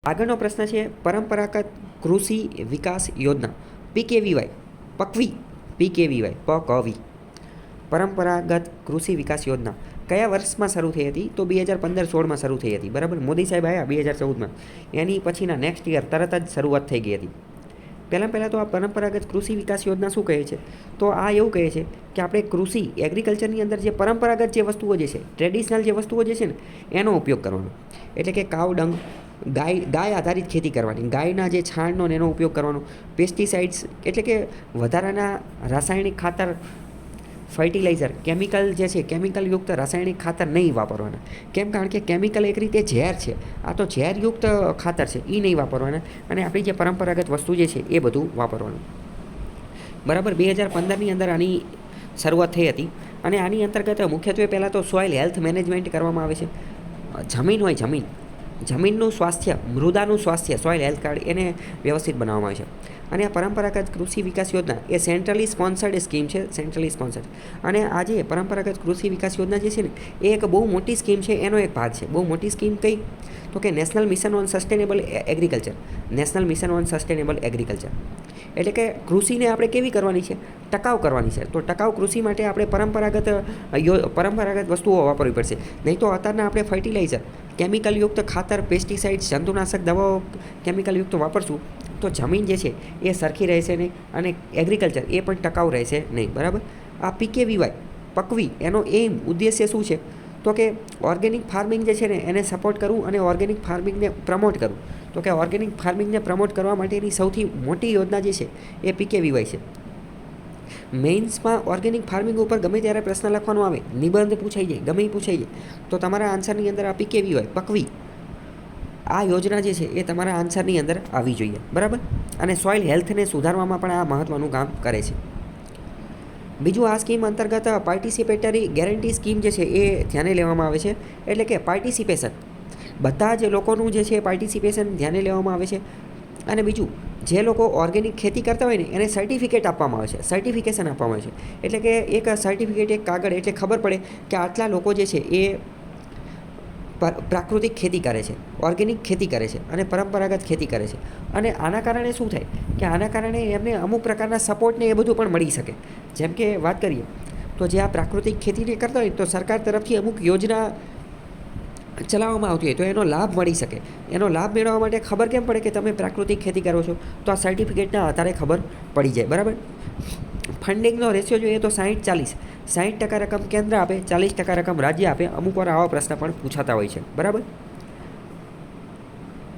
આગળનો પ્રશ્ન છે પરંપરાગત કૃષિ વિકાસ યોજના PKVY પકવી PKVY પકવી પરંપરાગત કૃષિ વિકાસ યોજના કયા વર્ષમાં શરૂ થઈ હતી? તો 2015-16માં શરૂ થઈ હતી. બરાબર. મોદી સાહેબ આવ્યા 2014માં, એની પછીના નેક્સ્ટ યર તરત જ શરૂઆત થઈ ગઈ હતી. પહેલાં તો આ પરંપરાગત કૃષિ વિકાસ યોજના શું કહે છે? તો આ એવું કહે છે કે આપણે કૃષિ એગ્રીકલ્ચરની અંદર જે પરંપરાગત જે વસ્તુઓ જે છે, ટ્રેડિશનલ જે વસ્તુઓ જે છે ને, એનો ઉપયોગ કરવાનો. એટલે કે કાવ ડંગ, ગાય આધારિત ખેતી કરવાની, ગાયના જે છાણનો એનો ઉપયોગ કરવાનો, પેસ્ટિસાઇડ્સ એટલે કે વધારાના રાસાયણિક ખાતર, ફર્ટિલાઇઝર, કેમિકલ જે છે, કેમિકલયુક્ત રાસાયણિક ખાતર નહીં વાપરવાના. કેમ? કારણ કે કેમિકલ એક રીતે ઝેર છે. આ તો ઝેરયુક્ત ખાતર છે, એ નહીં વાપરવાના. અને આપણી જે પરંપરાગત વસ્તુ જે છે એ બધું વાપરવાનું. બરાબર. 2015ની અંદર આની શરૂઆત થઈ હતી. અને આની અંતર્ગત મુખ્યત્વે પહેલાં તો સોઇલ હેલ્થ મેનેજમેન્ટ કરવામાં આવે છે. જમીન હોય, જમીનનું સ્વાસ્થ્ય, મૃદાનું સ્વાસ્થ્ય, સોઇલ હેલ્થ કાર્ડ એને વ્યવસ્થિત બનાવવામાં આવે છે. અને આ પરંપરાગત કૃષિ વિકાસ યોજના એ સેન્ટ્રલી સ્પોન્સર્ડ સ્કીમ છે, સેન્ટ્રલી સ્પોન્સર્ડ. અને આ જે પરંપરાગત કૃષિ વિકાસ યોજના જે છે ને, એ એક બહુ મોટી સ્કીમ છે, એનો એક ભાગ છે. બહુ મોટી સ્કીમ કઈ? તો કે national mission on sustainable agriculture. National mission on sustainable agriculture એટલે કે કૃષિને આપણે કેવી કરવાની છે? ટકાઉ કરવાની છે. તો ટકાઉ કૃષિ માટે આપણે પરંપરાગત વસ્તુઓ વાપરવી પડશે. નહીં તો અત્યારના આપણે ફર્ટિલાઇઝર, કેમિકલયુક્ત ખાતર, પેસ્ટિસાઇડ્સ, જંતુનાશક દવાઓ કેમિકલયુક્ત વાપરશું તો જમીન જે છે એ સરખી રહેશે નહીં, અને એગ્રીકલ્ચર એ પણ ટકાઉ રહેશે નહીં. બરાબર. આ PKVY પકવી એનો ઉદ્દેશ્ય શું છે? તો કે ઓર્ગેનિક ફાર્મિંગ જે છે ને એને સપોર્ટ કરવું અને ઓર્ગેનિક ફાર્મિંગને પ્રમોટ કરવું. તો કે ઓર્ગેનિક ફાર્મિંગને પ્રમોટ કરવા માટેની સૌથી મોટી યોજના જે છે એ PKVY છે. મેઇન્સમાં ઓર્ગેનિક ફાર્મિંગ ઉપર ગમે ત્યારે પ્રશ્ન લખવાનો આવે, નિબંધ પૂછાઈ જાય, ગમે એ પૂછાઈ જાય, તો તમારા આન્સરની અંદર આ PKVY પકવી આ યોજના જે છે એ તમારા આન્સરની અંદર આવી જોઈએ. બરાબર. અને સોઇલ હેલ્થને સુધારવામાં પણ આ મહત્ત્વનું કામ કરે છે. બીજું, આ સ્કીમ અંતર્ગત પાર્ટિસિપેટરી ગેરંટી સ્કીમ જે છે એ ધ્યાને લેવામાં આવે છે. એટલે કે પાર્ટિસિપેશન, બધા જ લોકોનું જે છે પાર્ટિસિપેશન ધ્યાને લેવામાં આવે છે. અને બીજું, જે લોકો ઓર્ગેનિક ખેતી કરતા હોય ને એને સર્ટિફિકેટ આપવામાં આવે છે, સર્ટિફિકેશન આપવામાં આવે છે. એટલે કે એક સર્ટિફિકેટ, એક કાગળ, એટલે ખબર પડે કે આટલા લોકો જે છે એ પ્રાકૃતિક ખેતી કરે છે, ઓર્ગેનિક ખેતી કરે છે અને પરંપરાગત ખેતી કરે છે. અને આના કારણે શું થાય કે આના કારણે એમને અમુક પ્રકારના સપોર્ટને એ બધું પણ મળી શકે. જેમ કે વાત કરીએ તો જે આ પ્રાકૃતિક ખેતીને કરતા હોય તો સરકાર તરફથી અમુક યોજના ચલાવવામાં આવતી હોય તો એનો લાભ મળી શકે. એનો લાભ મેળવવા માટે ખબર કેમ પડે કે તમે પ્રાકૃતિક ખેતી કરો છો? તો આ સર્ટિફિકેટના આધારે ખબર પડી જાય. બરાબર. ફંડિંગનો રેશિયો જોઈએ તો 60-40, 60% રકમ કેન્દ્ર આપે, 40% રકમ રાજ્ય આપે. અમુક વાર આવા પ્રશ્ન પણ પૂછાતા હોય છે. બરાબર.